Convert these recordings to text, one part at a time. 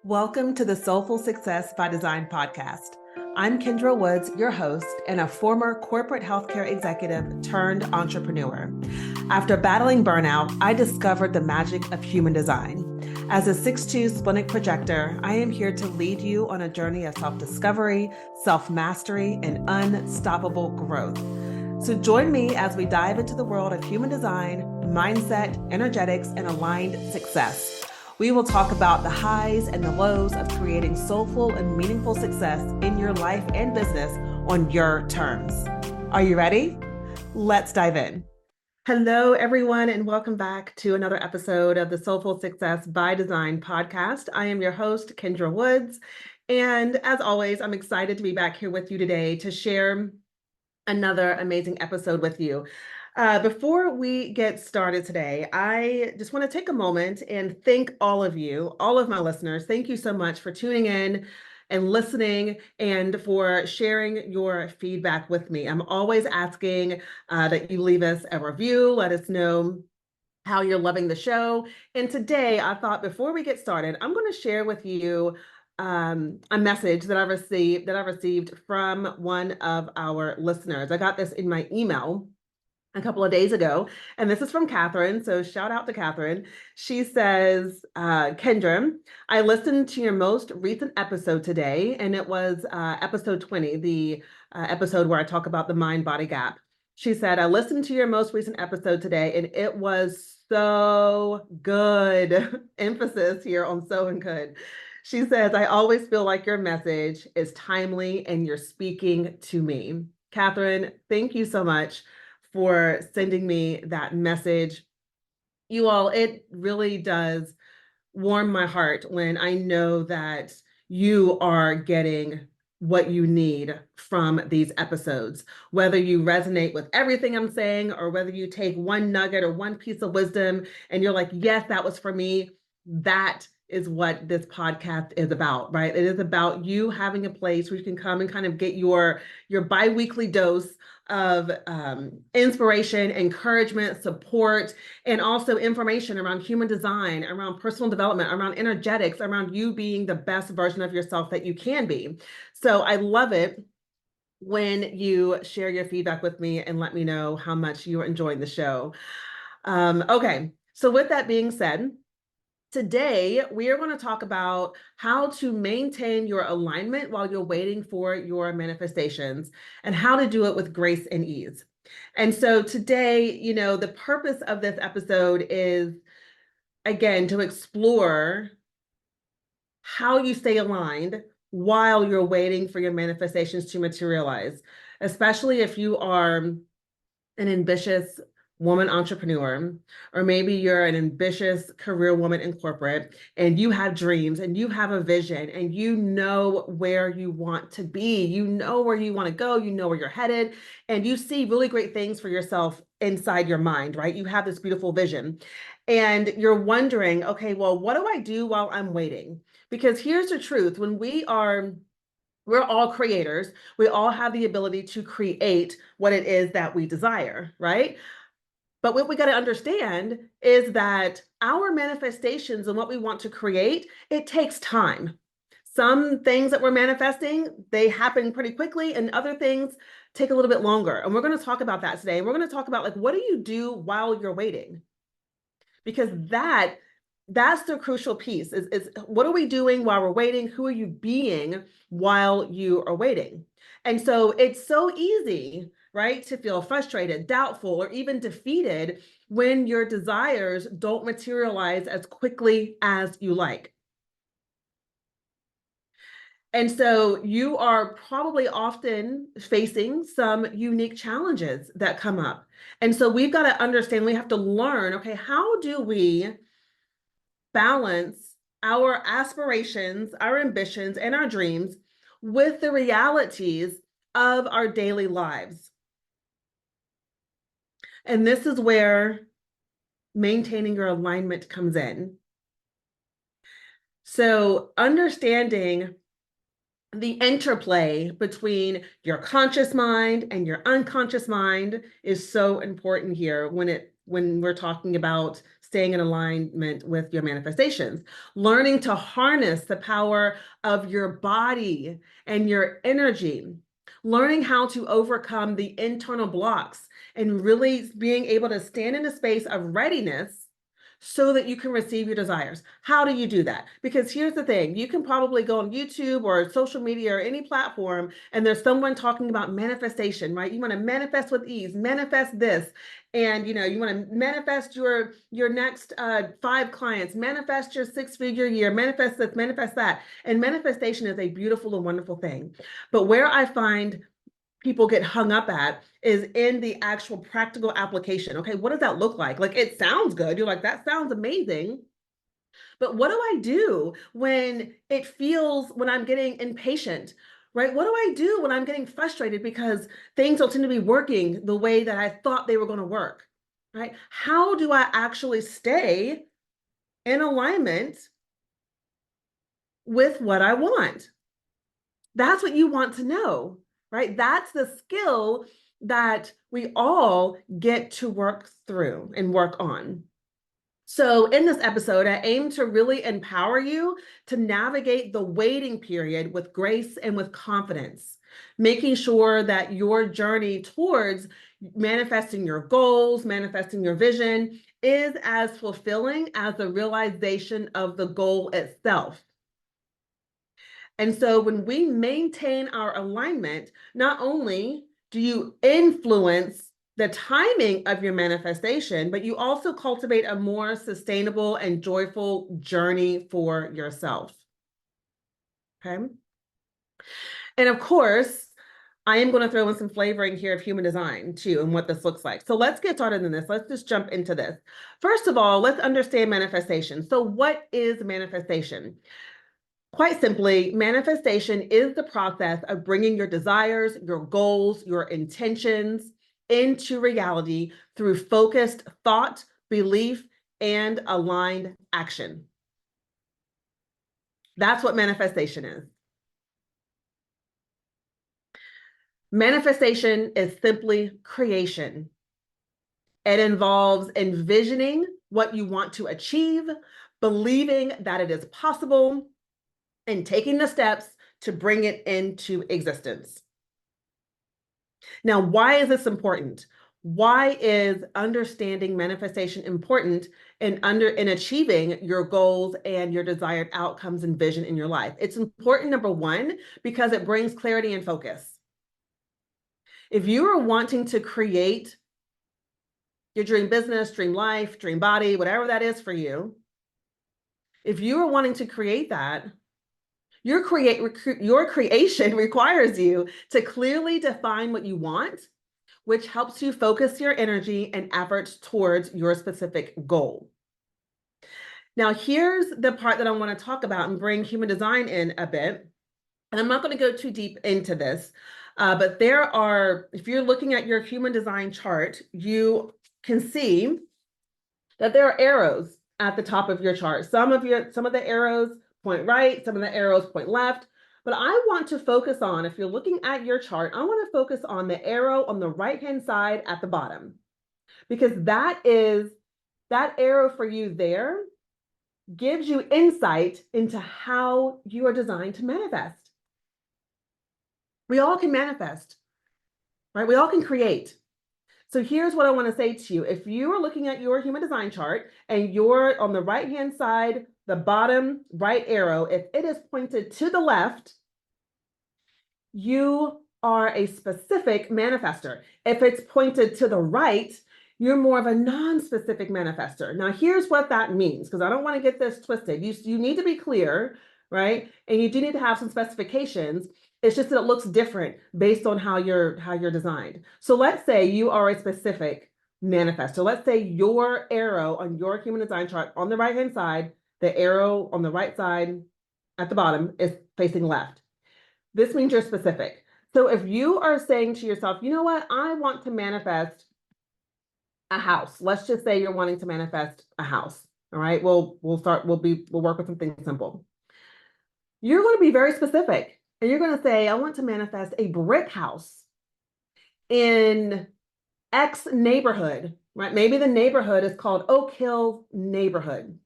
Welcome to the Soulful Success by Design podcast. I'm Kendra Woods, your host, and a former corporate healthcare executive turned entrepreneur. After battling burnout, I discovered the magic of human design. As a 6'2" splenic projector, I am here to lead you on a journey of self-discovery, self-mastery, and unstoppable growth. So join me as we dive into the world of human design, mindset, energetics, and aligned success. We will talk about the highs and the lows of creating soulful and meaningful success in your life and business on your terms. Are you ready? Let's dive in. Hello, everyone, and welcome back to another episode of the Soulful Success by Design podcast. I am your host, Kendra Woods. And as always, I'm excited to be back here with you today to share another amazing episode with you. Before we get started today, I just want to take a moment and thank all of you, all of my listeners. Thank you so much for tuning in and listening and for sharing your feedback with me. I'm always asking that you leave us a review, let us know how you're loving the show. And today I thought before we get started, I'm going to share with you a message that I received from one of our listeners. I got this in my email a couple of days ago, and this is from Catherine. So shout out to Catherine. She says, Kendra, I listened to your most recent episode today, and it was episode 20, the episode where I talk about the mind-body gap. She said, I listened to your most recent episode today, and it was so good. Emphasis here on so and good. She says, I always feel like your message is timely and you're speaking to me. Catherine, thank you so much for sending me that message. You all, it really does warm my heart when I know that you are getting what you need from these episodes, whether you resonate with everything I'm saying or whether you take one nugget or one piece of wisdom and you're like, yes, that was for me. That is what this podcast is about, right? It is about you having a place where you can come and kind of get your bi-weekly dose of inspiration, encouragement, support, and also information around human design, around personal development, around energetics, around you being the best version of yourself that you can be. So I love it when you share your feedback with me and let me know how much you're enjoying the show. Okay, so with that being said, today, we are going to talk about how to maintain your alignment while you're waiting for your manifestations and how to do it with grace and ease. And so today, the purpose of this episode is, again, to explore how you stay aligned while you're waiting for your manifestations to materialize, especially if you are an ambitious woman entrepreneur, or maybe you're an ambitious career woman in corporate and you have dreams and you have a vision and you know where you want to be, you know where you want to go, you know where you're headed, and you see really great things for yourself inside your mind, right? You have this beautiful vision and you're wondering, okay, well, what do I do while I'm waiting? Because here's the truth, we're all creators. We all have the ability to create what it is that we desire, right? But what we got to understand is that our manifestations and what we want to create, it takes time. Some things that we're manifesting, they happen pretty quickly, and other things take a little bit longer. And we're going to talk about that today. We're going to talk about, like, what do you do while you're waiting? Because that's the crucial piece is what are we doing while we're waiting? Who are you being while you are waiting? And so it's so easy, right, to feel frustrated, doubtful, or even defeated when your desires don't materialize as quickly as you like. And so you are probably often facing some unique challenges that come up. And so we've got to understand, we have to learn, okay, how do we balance our aspirations, our ambitions, and our dreams with the realities of our daily lives? And this is where maintaining your alignment comes in. So understanding the interplay between your conscious mind and your unconscious mind is so important here when we're talking about staying in alignment with your manifestations, learning to harness the power of your body and your energy, learning how to overcome the internal blocks, and really being able to stand in a space of readiness so that you can receive your desires. How do you do that? Because here's the thing, you can probably go on YouTube or social media or any platform, and there's someone talking about manifestation, right? You want to manifest with ease, manifest this. And you want to manifest your next 5 clients, manifest your 6-figure year, manifest this, manifest that. And manifestation is a beautiful and wonderful thing. But where I find people get hung up at is in the actual practical application. Okay, what does that look like? Like, it sounds good. You're like, that sounds amazing. But what do I do when I'm getting impatient, right? What do I do when I'm getting frustrated because things don't seem to be working the way that I thought they were going to work, right? How do I actually stay in alignment with what I want? That's what you want to know, right? That's the skill that we all get to work through and work on. So in this episode, I aim to really empower you to navigate the waiting period with grace and with confidence, making sure that your journey towards manifesting your goals, manifesting your vision is as fulfilling as the realization of the goal itself. And so when we maintain our alignment, not only do you influence the timing of your manifestation, but you also cultivate a more sustainable and joyful journey for yourself. Okay. And of course, I am going to throw in some flavoring here of human design too, and what this looks like. So let's get started in this. Let's just jump into this. First of all, let's understand manifestation. So what is manifestation? Quite simply, manifestation is the process of bringing your desires, your goals, your intentions into reality through focused thought, belief, and aligned action. That's what manifestation is. Manifestation is simply creation. It involves envisioning what you want to achieve, believing that it is possible, and taking the steps to bring it into existence. Now, why is this important? Why is understanding manifestation important in achieving your goals and your desired outcomes and vision in your life? It's important, number one, because it brings clarity and focus. If you are wanting to create your dream business, dream life, dream body, whatever that is for you, if you are wanting to create that, your creation requires you to clearly define what you want, which helps you focus your energy and efforts towards your specific goal. Now, here's the part that I want to talk about and bring human design in a bit. And I'm not going to go too deep into this, but if you're looking at your human design chart, you can see that there are arrows at the top of your chart. Some of the arrows point right, some of the arrows point left. But I want to focus on, if you're looking at your chart, I want to focus on the arrow on the right-hand side at the bottom, because that arrow for you there gives you insight into how you are designed to manifest. We all can manifest, right? We all can create. So here's what I want to say to you. If you are looking at your human design chart and you're on the right-hand side, the bottom right arrow, if it is pointed to the left, you are a specific manifester. If it's pointed to the right, you're more of a non-specific manifester. Now, here's what that means, because I don't want to get this twisted. You need to be clear, right? And you do need to have some specifications. It's just that it looks different based on how you're designed. So let's say you are a specific manifestor. Let's say your arrow on your human design chart on the right-hand side, the arrow on the right side at the bottom is facing left. This means you're specific. So if you are saying to yourself, you know what, I want to manifest a house. Let's just say you're wanting to manifest a house. All right, we'll work with something simple. You're going to be very specific. And you're going to say, I want to manifest a brick house in X neighborhood right? Maybe the neighborhood is called Oak Hill neighborhood.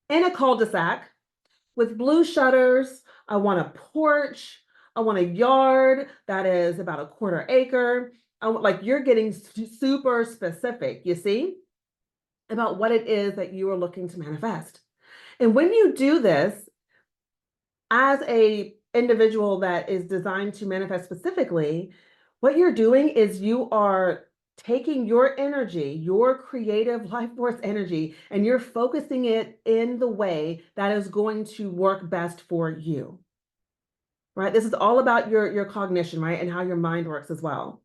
In a cul-de-sac with blue shutters, I want a porch. I want a yard that is about a quarter acre. Like you're getting super specific, you see, about what it is that you are looking to manifest. And when you do this as a individual that is designed to manifest specifically, what you're doing is you are taking your energy, your creative life force energy, and you're focusing it in the way that is going to work best for you. Right? This is all about your cognition, right? And how your mind works as well.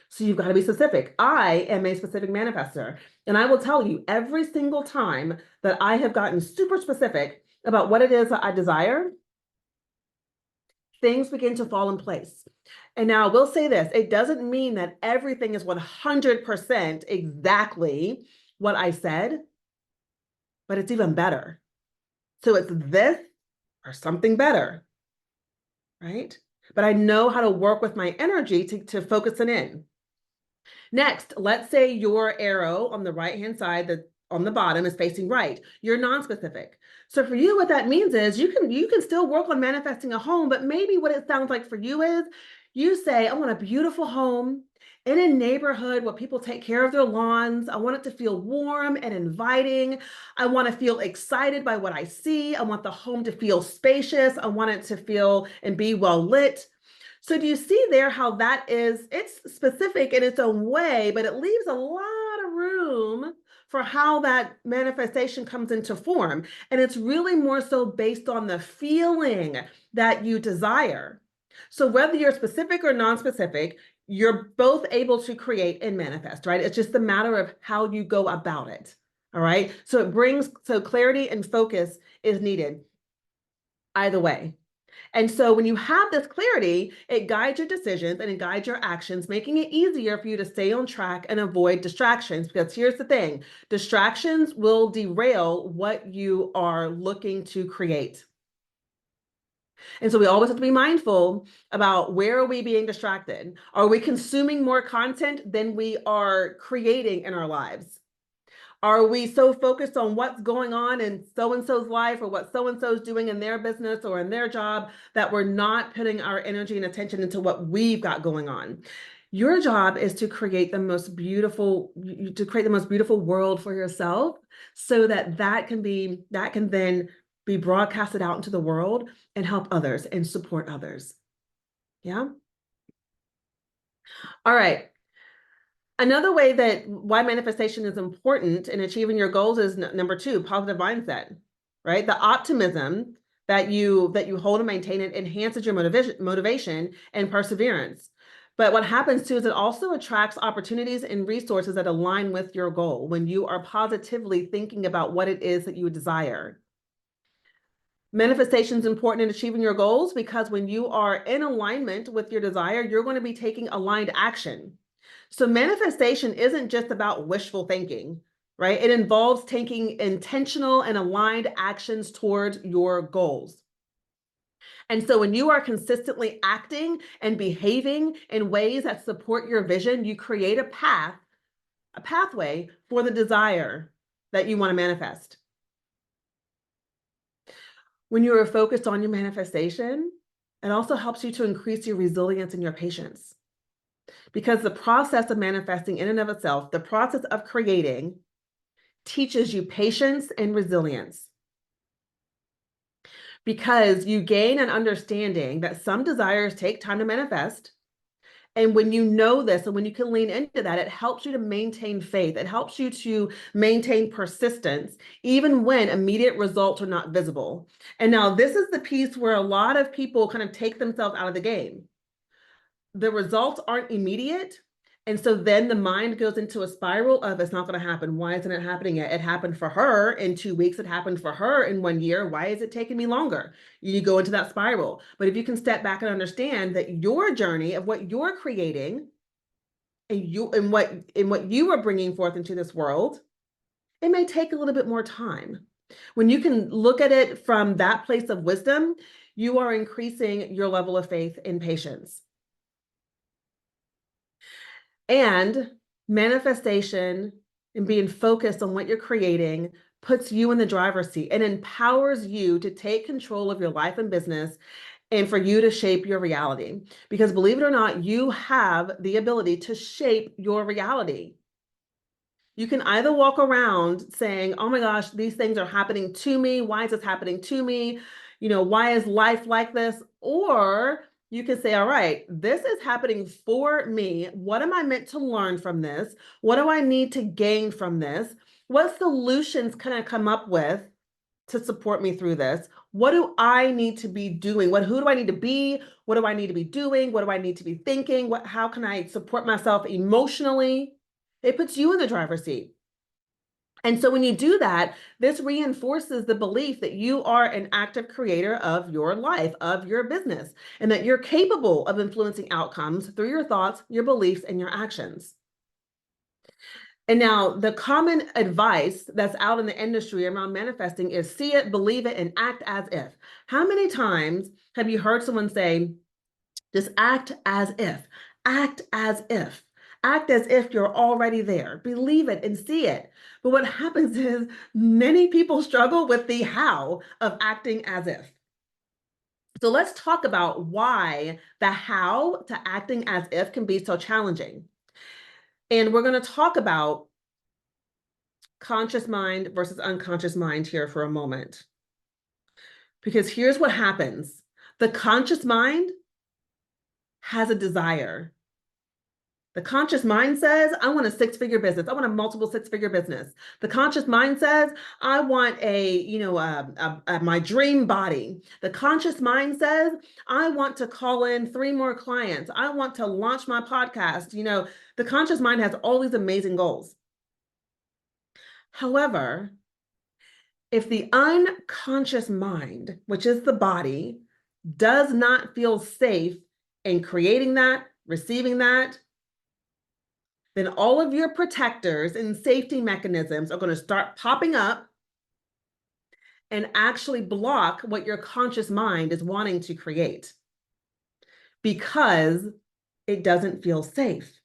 So you've got to be specific. I am a specific manifester. And I will tell you every single time that I have gotten super specific about what it is that I desire, things begin to fall in place. And now I will say this, it doesn't mean that everything is 100% exactly what I said, but it's even better. So it's this or something better, right? But I know how to work with my energy to focus it in. Next, let's say your arrow on the right-hand side, on the bottom is facing right. You're non-specific. So for you, what that means is you can still work on manifesting a home, but maybe what it sounds like for you is you say, I want a beautiful home in a neighborhood where people take care of their lawns. I want it to feel warm and inviting. I want to feel excited by what I see. I want the home to feel spacious. I want it to feel and be well lit. So do you see there how that is, it's specific in its own way, but it leaves a lot of room for how that manifestation comes into form. And it's really more so based on the feeling that you desire. So whether you're specific or non-specific, you're both able to create and manifest, right? It's just a matter of how you go about it. All right. So clarity and focus is needed either way. And so when you have this clarity, it guides your decisions and it guides your actions, making it easier for you to stay on track and avoid distractions. Because here's the thing, distractions will derail what you are looking to create. And so we always have to be mindful about where are we being distracted? Are we consuming more content than we are creating in our lives? Are we so focused on what's going on in so-and-so's life or what so-and-so's doing in their business or in their job that we're not putting our energy and attention into what we've got going on? Your job is to create the most beautiful world for yourself so that can then be broadcasted out into the world and help others and support others. Yeah. All right. Another way that why manifestation is important in achieving your goals is number 2, positive mindset, right? The optimism that you hold and maintain, it enhances your motivation and perseverance. But what happens too is it also attracts opportunities and resources that align with your goal when you are positively thinking about what it is that you desire. Manifestation is important in achieving your goals because when you are in alignment with your desire, you're going to be taking aligned action. So manifestation isn't just about wishful thinking, right? It involves taking intentional and aligned actions towards your goals. And so when you are consistently acting and behaving in ways that support your vision, you create a pathway for the desire that you want to manifest. When you are focused on your manifestation, it also helps you to increase your resilience and your patience. Because the process of manifesting in and of itself, the process of creating, teaches you patience and resilience. Because you gain an understanding that some desires take time to manifest. And when you know this and when you can lean into that, it helps you to maintain faith. It helps you to maintain persistence, even when immediate results are not visible. And now this is the piece where a lot of people kind of take themselves out of the game. The results aren't immediate. And so then the mind goes into a spiral of it's not going to happen. Why isn't it happening yet? It happened for her in 2 weeks. It happened for her in 1 year. Why is it taking me longer? You go into that spiral. But if you can step back and understand that your journey of what you're creating and what you are bringing forth into this world, it may take a little bit more time. When you can look at it from that place of wisdom, you are increasing your level of faith and patience. And Manifestation and being focused on what you're creating puts you in the driver's seat and empowers you to take control of your life and business and for you to shape your reality. Because believe it or not, you have the ability to shape your reality. You can either walk around saying, oh my gosh, these things are happening to me. Why is this happening to me? Why is life like this? Or you can say, all right, this is happening for me. What am I meant to learn from this? What do I need to gain from this? What solutions can I come up with to support me through this? What do I need to be doing? Who do I need to be? What do I need to be doing? What do I need to be thinking? How can I support myself emotionally? It puts you in the driver's seat. And so when you do that, this reinforces the belief that you are an active creator of your life, of your business, and that you're capable of influencing outcomes through your thoughts, your beliefs, and your actions. And now the common advice that's out in the industry around manifesting is see it, believe it, and act as if. How many times have you heard someone say, just act as if, act as if, act as if you're already there, believe it and see it. But what happens is many people struggle with the how of acting as if. So let's talk about why the how to acting as if can be so challenging. And we're going to talk about conscious mind versus unconscious mind here for a moment. Because here's what happens. The conscious mind has a desire. The conscious mind says, I want a six-figure business. I want a multiple six-figure business. The conscious mind says, I want my dream body. The conscious mind says, I want to call in 3 more clients. I want to launch my podcast. The conscious mind has all these amazing goals. However, if the unconscious mind, which is the body, does not feel safe in creating that, receiving that, then all of your protectors and safety mechanisms are going to start popping up and actually block what your conscious mind is wanting to create because it doesn't feel safe.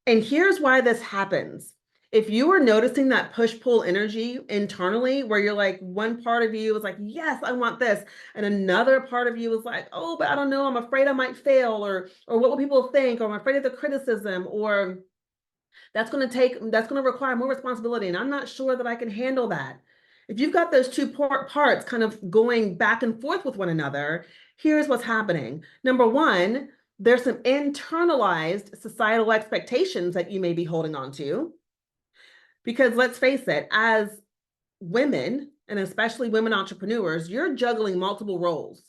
And here's why this happens. If you are noticing that push-pull energy internally, where you're like, one part of you is like, yes, I want this. And another part of you is like, oh, but I don't know, I'm afraid I might fail, or what will people think? Or I'm afraid of the criticism, or that's going to require more responsibility. And I'm not sure that I can handle that. If you've got those two parts kind of going back and forth with one another, here's what's happening. Number one, there's some internalized societal expectations that you may be holding on to. Because let's face it, as women, and especially women entrepreneurs, you're juggling multiple roles.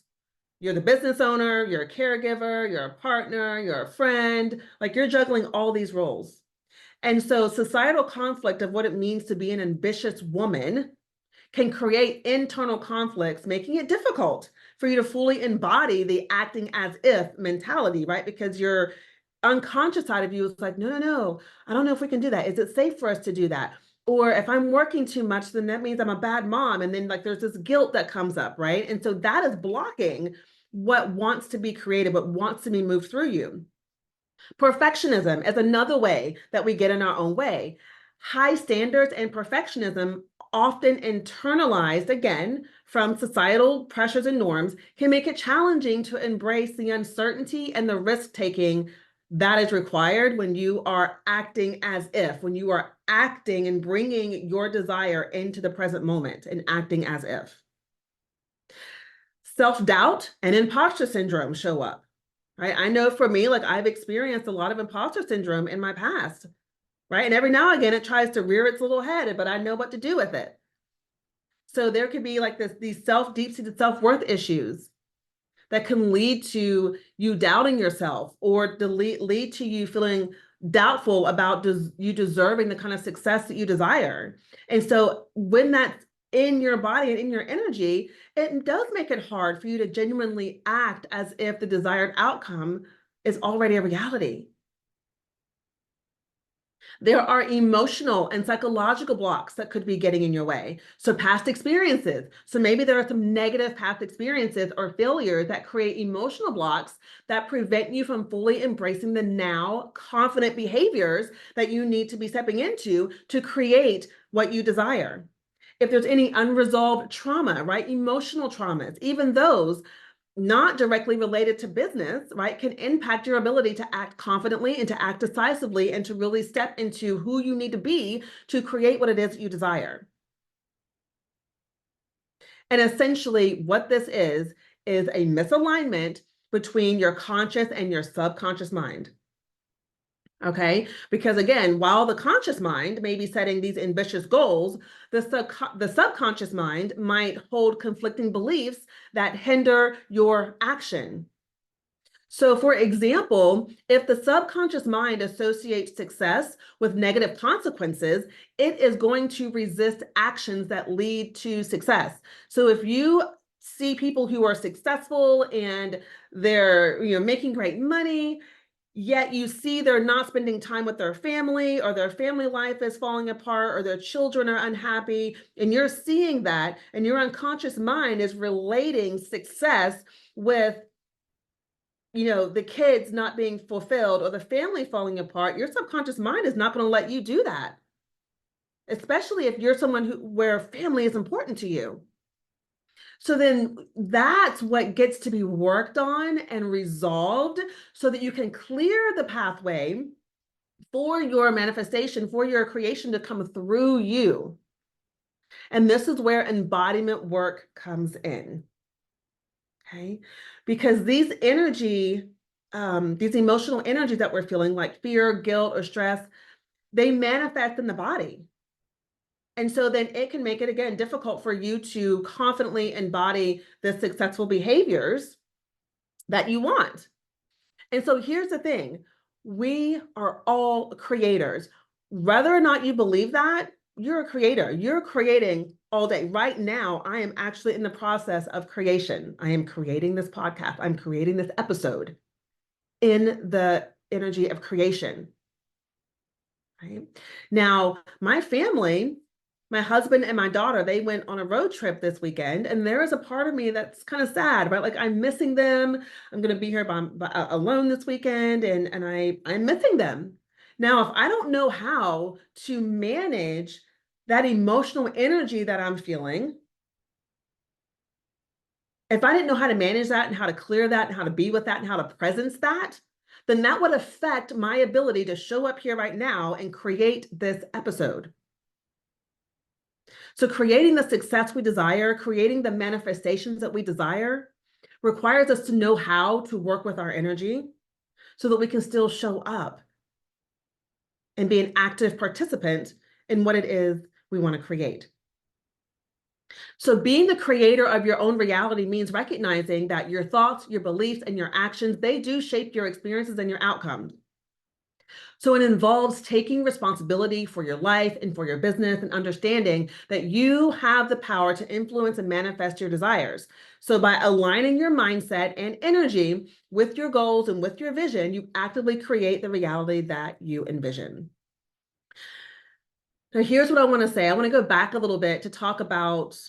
You're the business owner, you're a caregiver, you're a partner, you're a friend, like you're juggling all these roles. And so societal conflict of what it means to be an ambitious woman can create internal conflicts, making it difficult for you to fully embody the acting as if mentality, right? Because your unconscious side of you is like, no, I don't know if we can do that. Is it safe for us to do that? Or if I'm working too much, then that means I'm a bad mom. And then like there's this guilt that comes up, right? And so that is blocking what wants to be created, what wants to be moved through you. Perfectionism is another way that we get in our own way. High standards and perfectionism, often internalized again from societal pressures and norms, can make it challenging to embrace the uncertainty and the risk-taking that is required when you are acting as if, when you are acting and bringing your desire into the present moment and acting as if. Self-doubt and imposter syndrome show up, right? I know for me, like I've experienced a lot of imposter syndrome in my past, right? And every now and again, it tries to rear its little head, but I know what to do with it. So there could be like these deep-seated self-worth issues that can lead to you doubting yourself or lead to you feeling doubtful about you deserving the kind of success that you desire. And so when that's in your body and in your energy, it does make it hard for you to genuinely act as if the desired outcome is already a reality. There are emotional and psychological blocks that could be getting in your way. So past experiences. So maybe there are some negative past experiences or failures that create emotional blocks that prevent you from fully embracing the now confident behaviors that you need to be stepping into to create what you desire. If there's any unresolved trauma, right? Emotional traumas, even those not directly related to business, right, can impact your ability to act confidently and to act decisively and to really step into who you need to be to create what it is that you desire. And essentially, what this is a misalignment between your conscious and your subconscious mind. Okay, because again, while the conscious mind may be setting these ambitious goals, the subconscious mind might hold conflicting beliefs that hinder your action. So, for example, if the subconscious mind associates success with negative consequences, it is going to resist actions that lead to success. So, if you see people who are successful and they're making great money, yet you see they're not spending time with their family, or their family life is falling apart, or their children are unhappy, and you're seeing that, and your unconscious mind is relating success with the kids not being fulfilled or the family falling apart, your subconscious mind is not going to let you do that, especially if you're someone where family is important to you. So then that's what gets to be worked on and resolved so that you can clear the pathway for your manifestation, for your creation to come through you. And this is where embodiment work comes in. Okay, because these emotional energies that we're feeling, like fear, guilt, or stress, they manifest in the body. And so then it can make it, again, difficult for you to confidently embody the successful behaviors that you want. And so here's the thing, we are all creators. Whether or not you believe that, you're a creator. You're creating all day. Right now, I am actually in the process of creation. I am creating this podcast. I'm creating this episode in the energy of creation. Right? Now, my family, my husband and my daughter, they went on a road trip this weekend, and there is a part of me that's kind of sad, right? Like, I'm missing them. I'm going to be here alone this weekend, and I'm missing them. Now, if I don't know how to manage that emotional energy that I'm feeling, if I didn't know how to manage that and how to clear that and how to be with that and how to presence that, then that would affect my ability to show up here right now and create this episode. So creating the success we desire, creating the manifestations that we desire, requires us to know how to work with our energy so that we can still show up and be an active participant in what it is we want to create. So being the creator of your own reality means recognizing that your thoughts, your beliefs, and your actions, they do shape your experiences and your outcomes. So it involves taking responsibility for your life and for your business and understanding that you have the power to influence and manifest your desires. So by aligning your mindset and energy with your goals and with your vision, you actively create the reality that you envision. Now, here's what I want to say. I want to go back a little bit to talk about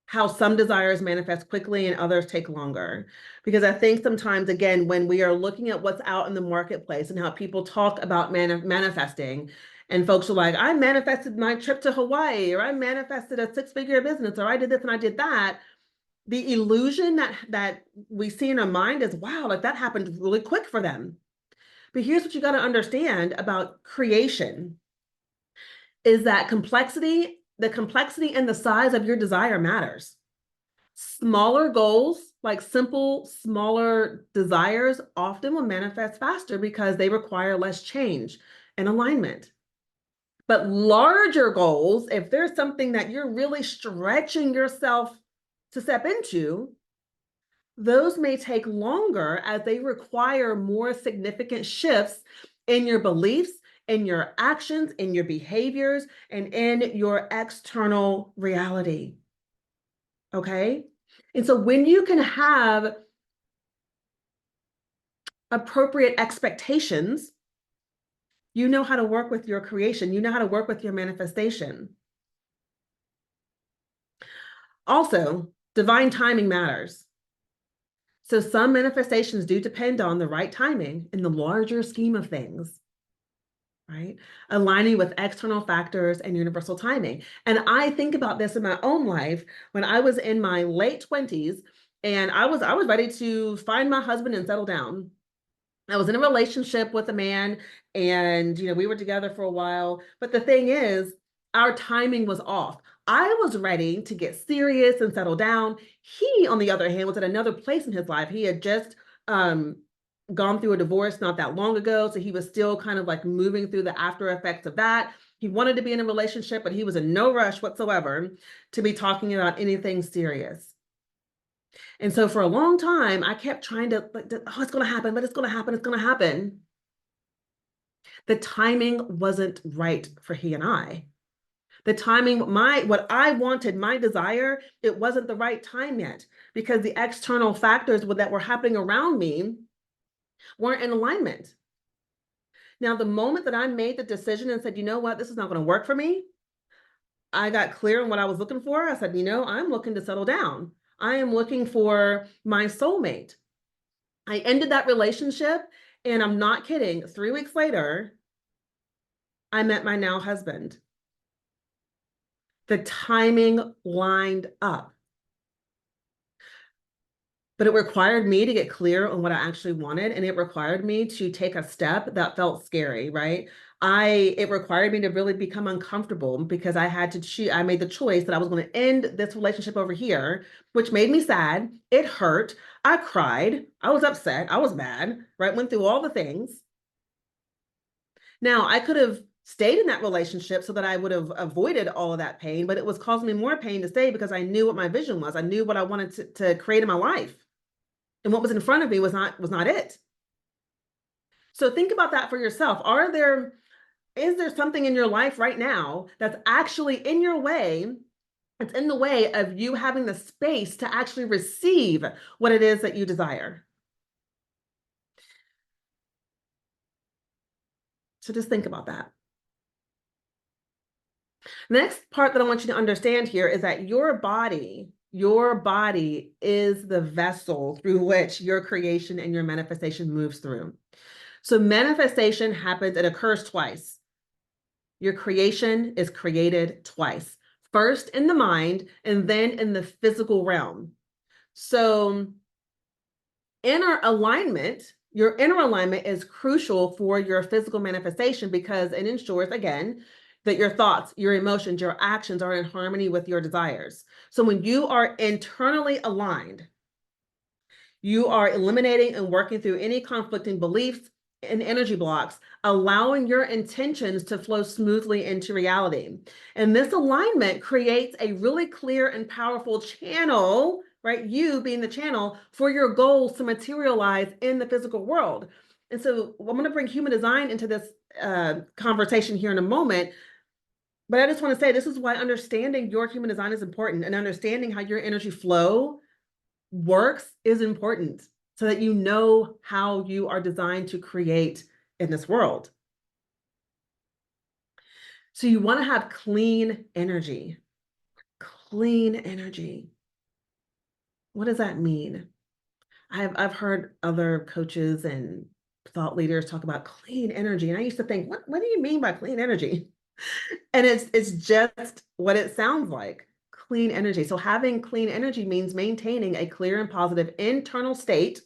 how some desires manifest quickly and others take longer. Because I think sometimes, again, when we are looking at what's out in the marketplace and how people talk about manifesting, and folks are like, I manifested my trip to Hawaii, or I manifested a six-figure business, or I did this and I did that. The illusion that we see in our mind is, wow, like that happened really quick for them. But here's what you got to understand about creation is that the complexity and the size of your desire matters. Smaller goals, like simple, smaller desires, often will manifest faster because they require less change and alignment. But larger goals, if there's something that you're really stretching yourself to step into, those may take longer as they require more significant shifts in your beliefs, in your actions, in your behaviors, and in your external reality. Okay? And so when you can have appropriate expectations You know how to work with your creation. You know how to work with your manifestation. Also, divine timing matters. So some manifestations do depend on the right timing in the larger scheme of things, right? Aligning with external factors and universal timing. And I think about this in my own life when I was in my late 20s and I was ready to find my husband and settle down. I was in a relationship with a man and we were together for a while, but the thing is our timing was off. I was ready to get serious and settle down. He, on the other hand, was at another place in his life. He had just um gone through a divorce not that long ago, so he was still kind of like moving through the after effects of that. He wanted to be in a relationship, but he was in no rush whatsoever to be talking about anything serious. And so for a long time, I kept trying to, like, oh, it's going to happen, but it's going to happen. It's going to happen. The timing wasn't right for he and I. The timing, what I wanted, my desire, it wasn't the right time yet because the external factors that were happening around me weren't in alignment. Now, the moment that I made the decision and said, you know what, this is not going to work for me, I got clear on what I was looking for. I said, I'm looking to settle down. I am looking for my soulmate. I ended that relationship, and I'm not kidding. 3 weeks later, I met my now husband. The timing lined up. But it required me to get clear on what I actually wanted, and it required me to take a step that felt scary, right? It required me to really become uncomfortable because I had to choose. I made the choice that I was going to end this relationship over here, which made me sad. It hurt. I cried. I was upset. I was mad, right? Went through all the things. Now, I could have stayed in that relationship so that I would have avoided all of that pain, but it was causing me more pain to stay because I knew what my vision was. I knew what I wanted to create in my life. And what was in front of me was not it. So think about that for yourself. Is there something in your life right now that's actually in your way? It's in the way of you having the space to actually receive what it is that you desire. So just think about that. The next part that I want you to understand here is that your body is the vessel through which your creation and your manifestation moves through. So manifestation happens, it occurs twice. Your creation is created twice. First in the mind and then in the physical realm. So your inner alignment is crucial for your physical manifestation because it ensures, again, that your thoughts, your emotions, your actions are in harmony with your desires. So when you are internally aligned, you are eliminating and working through any conflicting beliefs and energy blocks, allowing your intentions to flow smoothly into reality. And this alignment creates a really clear and powerful channel, right? You being the channel for your goals to materialize in the physical world. And so I'm going to bring human design into this conversation here in a moment. But I just want to say this is why understanding your human design is important, and understanding how your energy flow works is important so that you know how you are designed to create in this world. So you want to have clean energy. Clean energy. What does that mean? I've heard other coaches and thought leaders talk about clean energy, and I used to think, what do you mean by clean energy? And it's just what it sounds like. Clean energy. So having clean energy means maintaining a clear and positive internal state,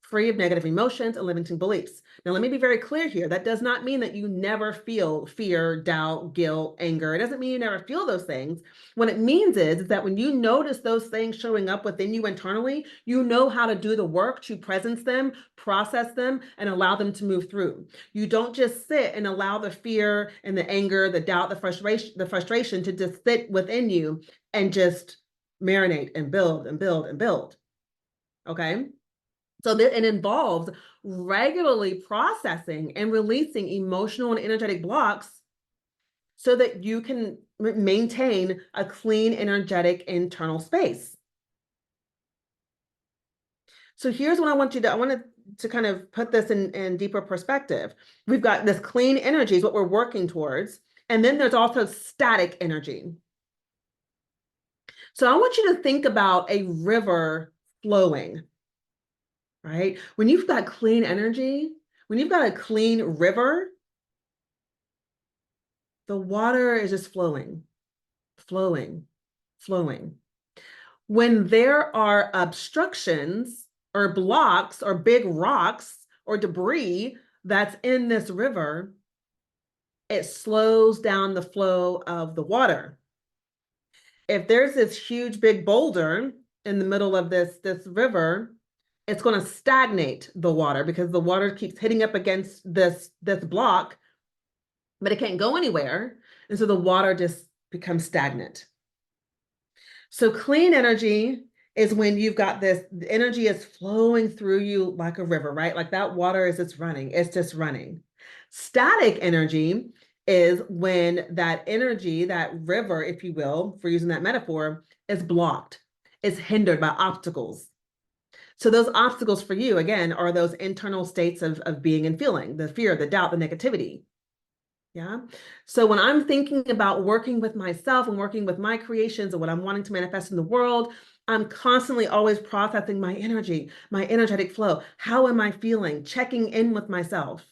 free of negative emotions and limiting beliefs. Now, let me be very clear here. That does not mean that you never feel fear, doubt, guilt, anger. It doesn't mean you never feel those things. What it means is that when you notice those things showing up within you internally, you know how to do the work to presence them, process them, and allow them to move through. You don't just sit and allow the fear and the anger, the doubt, the frustration to just sit within you and just marinate and build and build and build. Okay? So it involves regularly processing and releasing emotional and energetic blocks so that you can maintain a clean, energetic internal space. So here's what I want to to kind of put this in deeper perspective, we've got this clean energy is what we're working towards. And then there's also static energy. So I want you to think about a river flowing, right? When you've got clean energy, when you've got a clean river, the water is just flowing, flowing, flowing. When there are obstructions or blocks or big rocks or debris that's in this river, it slows down the flow of the water. If there's this huge big boulder in the middle of this river, it's going to stagnate the water because the water keeps hitting up against this block, but it can't go anywhere. And so the water just becomes stagnant. So clean energy is when you've got this, the energy is flowing through you like a river, right? Like that water is just running, it's just running. Static energy is when that energy, that river, if you will, for using that metaphor, is blocked, is hindered by obstacles. So those obstacles for you, again, are those internal states of being and feeling, the fear, the doubt, the negativity. Yeah. So when I'm thinking about working with myself and working with my creations and what I'm wanting to manifest in the world, I'm constantly always processing my energy, my energetic flow. How am I feeling? Checking in with myself.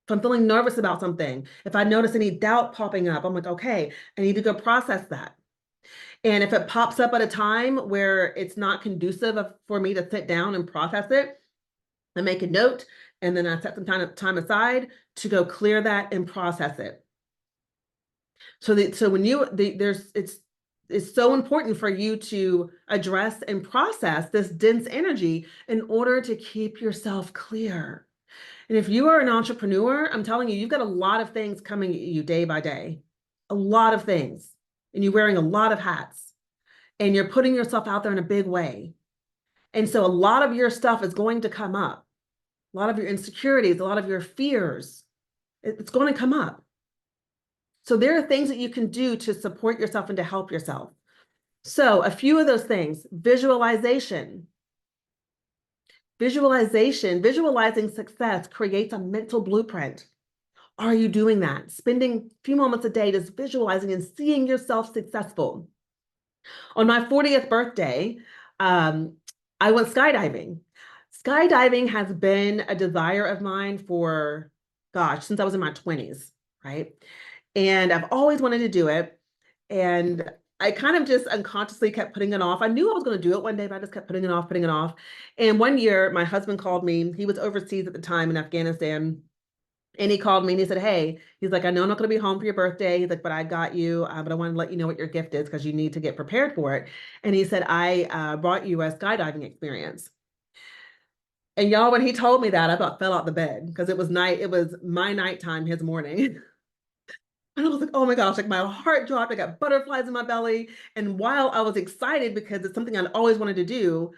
If I'm feeling nervous about something, if I notice any doubt popping up, I'm like, okay, I need to go process that. And if it pops up at a time where it's not conducive for me to sit down and process it, I make a note, and then I set some time aside to go clear that and process it. So when it's so important for you to address and process this dense energy in order to keep yourself clear. And if you are an entrepreneur, I'm telling you, you've got a lot of things coming at you day by day, a lot of things, and you're wearing a lot of hats, and you're putting yourself out there in a big way. And so a lot of your stuff is going to come up. A lot of your insecurities, a lot of your fears, it's going to come up. So there are things that you can do to support yourself and to help yourself. So a few of those things: visualization. Visualizing success creates a mental blueprint. Are you doing that? Spending a few moments a day just visualizing and seeing yourself successful. On my 40th birthday, I went skydiving. Skydiving has been a desire of mine for, gosh, since I was in my 20s, right? And I've always wanted to do it. And I kind of just unconsciously kept putting it off. I knew I was going to do it one day, but I just kept putting it off, putting it off. And one year, my husband called me. He was overseas at the time in Afghanistan. And he called me and he said, hey, he's like, I know I'm not going to be home for your birthday. He's like, but I got you. But I want to let you know what your gift is because you need to get prepared for it. And he said, I brought you a skydiving experience. And y'all, when he told me that, I about fell out the bed because it was night. It was my nighttime, his morning. And I was like, oh my gosh, like my heart dropped. I got butterflies in my belly. And while I was excited because it's something I'd always wanted to do,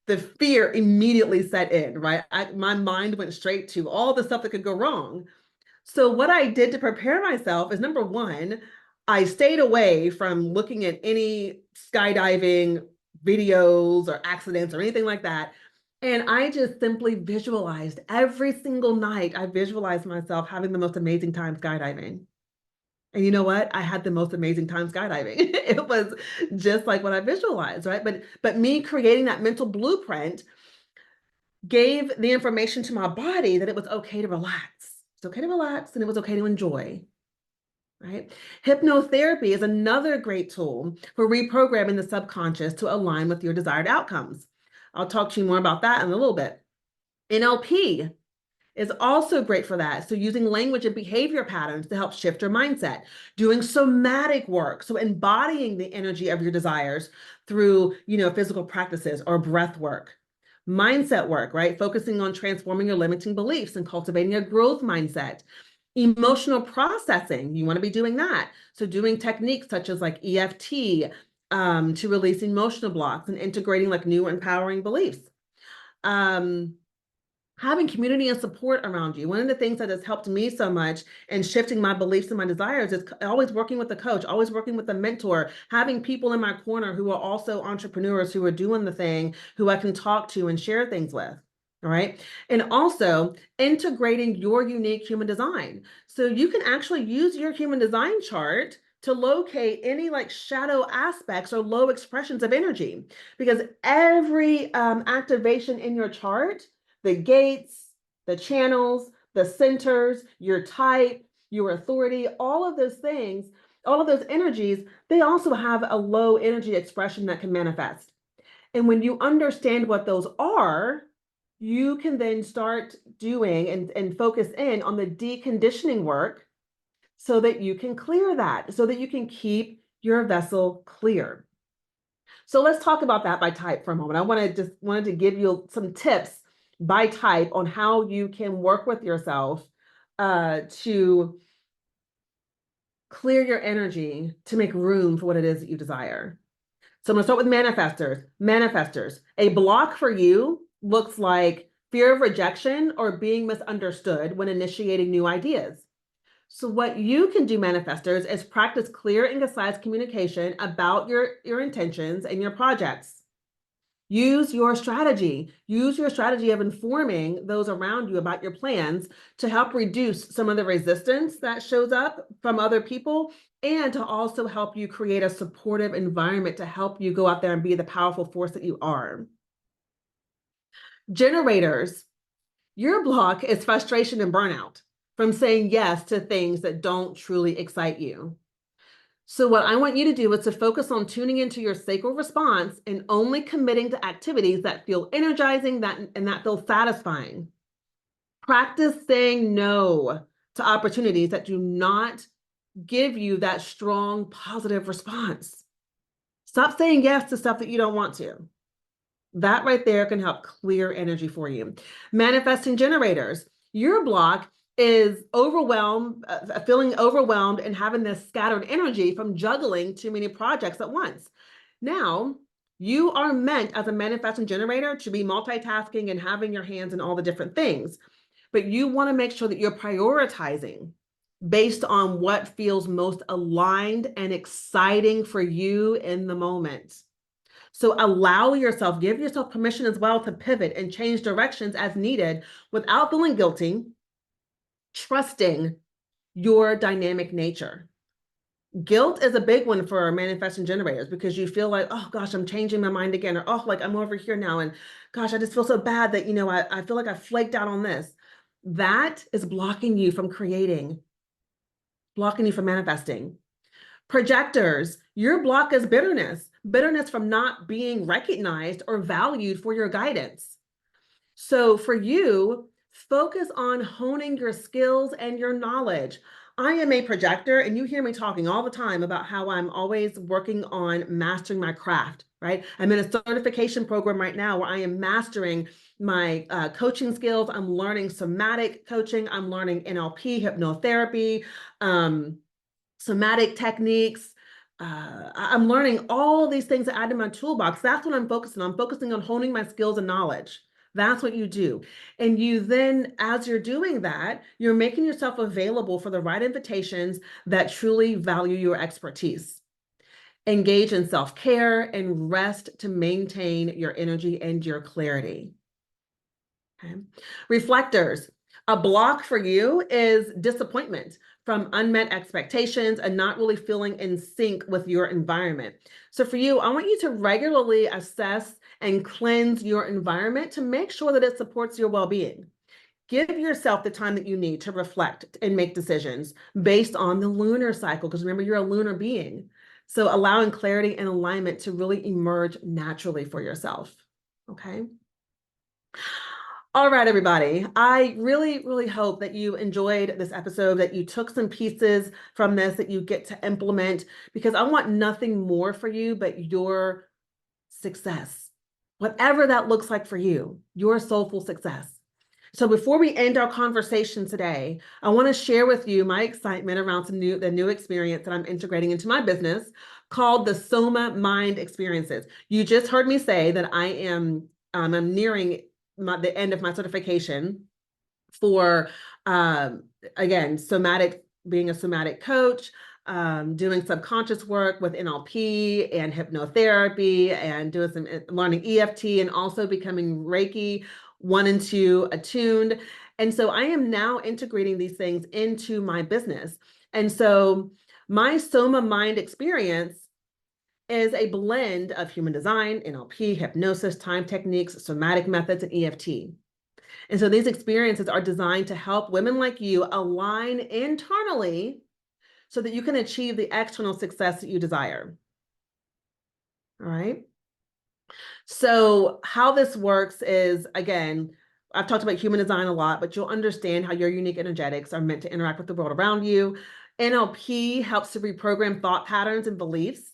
the fear immediately set in, right? My mind went straight to all the stuff that could go wrong. So what I did to prepare myself is, number one, I stayed away from looking at any skydiving videos or accidents or anything like that. And I just simply visualized every single night. I visualized myself having the most amazing time skydiving. And you know what? I had the most amazing time skydiving. It was just like what I visualized, right? But me creating that mental blueprint gave the information to my body that it was okay to relax. It's okay to relax and it was okay to enjoy, right? Hypnotherapy is another great tool for reprogramming the subconscious to align with your desired outcomes. I'll talk to you more about that in a little bit. NLP is also great for that. So using language and behavior patterns to help shift your mindset, doing somatic work, so embodying the energy of your desires through, physical practices or breath work. Mindset work, right? Focusing on transforming your limiting beliefs and cultivating a growth mindset. Emotional processing, you want to be doing that. So doing techniques such as like EFT to release emotional blocks and integrating like new empowering beliefs. Having community and support around you. One of the things that has helped me so much in shifting my beliefs and my desires is always working with a coach, always working with a mentor, having people in my corner who are also entrepreneurs who are doing the thing, who I can talk to and share things with. All right. And also integrating your unique human design. So you can actually use your human design chart to locate any like shadow aspects or low expressions of energy, because every activation in your chart, the gates, the channels, the centers, your type, your authority, all of those things, all of those energies, they also have a low energy expression that can manifest. And when you understand what those are, you can then start doing and focus in on the deconditioning work so that you can clear that, so that you can keep your vessel clear. So let's talk about that by type for a moment. I wanted to give you some tips by type on how you can work with yourself to clear your energy to make room for what it is that you desire. So I'm going to start with manifestors. Manifestors. A block for you looks like fear of rejection or being misunderstood when initiating new ideas. So what you can do, manifestors, is practice clear and concise communication about your intentions and your projects. Use your strategy. Use your strategy of informing those around you about your plans to help reduce some of the resistance that shows up from other people, and to also help you create a supportive environment to help you go out there and be the powerful force that you are. Generators, your block is frustration and burnout from saying yes to things that don't truly excite you. So what I want you to do is to focus on tuning into your sacral response and only committing to activities that feel energizing and that feel satisfying. Practice saying no to opportunities that do not give you that strong positive response. Stop saying yes to stuff that you don't want to. That right there can help clear energy for you. Manifesting generators, your block is overwhelmed, feeling overwhelmed and having this scattered energy from juggling too many projects at once. Now, you are meant as a manifesting generator to be multitasking and having your hands in all the different things, but you want to make sure that you're prioritizing based on what feels most aligned and exciting for you in the moment. So allow yourself, give yourself permission as well to pivot and change directions as needed without feeling guilty, trusting your dynamic nature. Guilt is a big one for manifesting generators because you feel like, oh gosh, I'm changing my mind again, or oh, like I'm over here now, and gosh, I just feel so bad that, I feel like I flaked out on this. That is blocking you from creating, blocking you from manifesting. Projectors, your block is bitterness, bitterness from not being recognized or valued for your guidance. So for you, focus on honing your skills and your knowledge. I am a projector, and you hear me talking all the time about how I'm always working on mastering my craft, right? I'm in a certification program right now where I am mastering my coaching skills. I'm learning somatic coaching. I'm learning NLP, hypnotherapy, somatic techniques. I'm learning all these things to add to my toolbox. That's what I'm focusing on. I'm focusing on honing my skills and knowledge. That's what you do. And you then, as you're doing that, you're making yourself available for the right invitations that truly value your expertise. Engage in self-care and rest to maintain your energy and your clarity. Okay. Reflectors, a block for you is disappointment from unmet expectations and not really feeling in sync with your environment. So for you, I want you to regularly assess and cleanse your environment to make sure that it supports your well-being. Give yourself the time that you need to reflect and make decisions based on the lunar cycle, because remember, you're a lunar being. So allowing clarity and alignment to really emerge naturally for yourself. Okay. All right, everybody. I really, really hope that you enjoyed this episode, that you took some pieces from this that you get to implement, because I want nothing more for you but your success, whatever that looks like for you, your soulful success. So before we end our conversation today, I want to share with you my excitement around the new experience that I'm integrating into my business called the Soma Mind Experiences. You just heard me say that I'm nearing the end of my certification for, again, being a somatic coach, doing subconscious work with NLP and hypnotherapy, and doing some learning EFT, and also becoming Reiki 1 and 2 attuned. And so I am now integrating these things into my business. And so my Soma Mind experience is a blend of human design, NLP, hypnosis, time techniques, somatic methods, and EFT. And so these experiences are designed to help women like you align internally so that you can achieve the external success that you desire. All right. So how this works is, again, I've talked about human design a lot, but you'll understand how your unique energetics are meant to interact with the world around you. NLP helps to reprogram thought patterns and beliefs.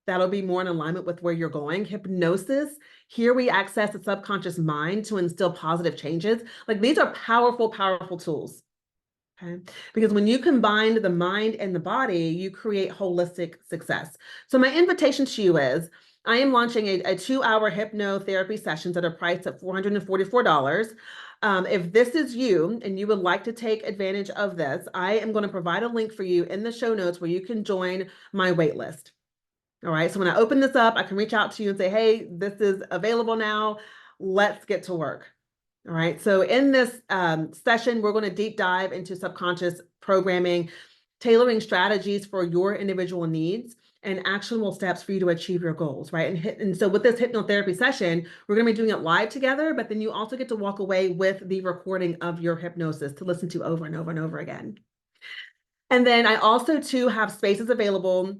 That'll be more in alignment with where you're going. Hypnosis, here we access the subconscious mind to instill positive changes. Like, these are powerful, powerful tools. Okay. Because when you combine the mind and the body, you create holistic success. So my invitation to you is, I am launching a 2-hour hypnotherapy sessions that are priced at $444. If this is you and you would like to take advantage of this, I am going to provide a link for you in the show notes where you can join my wait list. All right. So when I open this up, I can reach out to you and say, hey, this is available now. Let's get to work. All right. So in this session, we're going to deep dive into subconscious programming, tailoring strategies for your individual needs, and actionable steps for you to achieve your goals. Right. And so with this hypnotherapy session, we're going to be doing it live together, but then you also get to walk away with the recording of your hypnosis to listen to over and over and over again. And then I also too have spaces available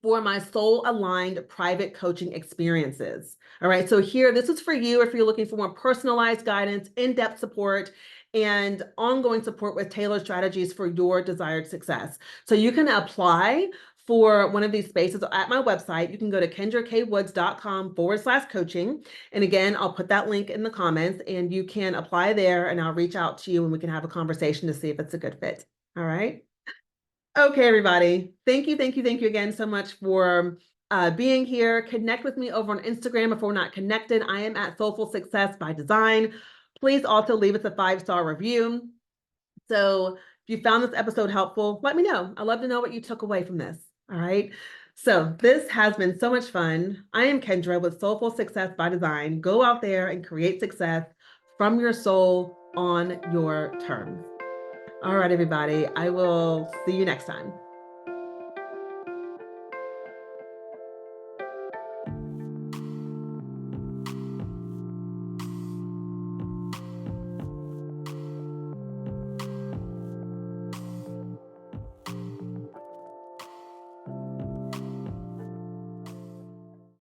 for my soul aligned private coaching experiences. All right. So here, this is for you if you're looking for more personalized guidance, in-depth support, and ongoing support with tailored strategies for your desired success. So you can apply for one of these spaces at my website. You can go to kendrakawoods.com/coaching. And again, I'll put that link in the comments and you can apply there and I'll reach out to you and we can have a conversation to see if it's a good fit. All right. Okay, everybody. Thank you again so much for being here. Connect with me over on Instagram if we're not connected. I am at Soulful Success by Design. Please also leave us a 5-star review. So if you found this episode helpful, let me know. I'd love to know what you took away from this. All right. So this has been so much fun. I am Kendra with Soulful Success by Design. Go out there and create success from your soul on your terms. All right, everybody. I will see you next time.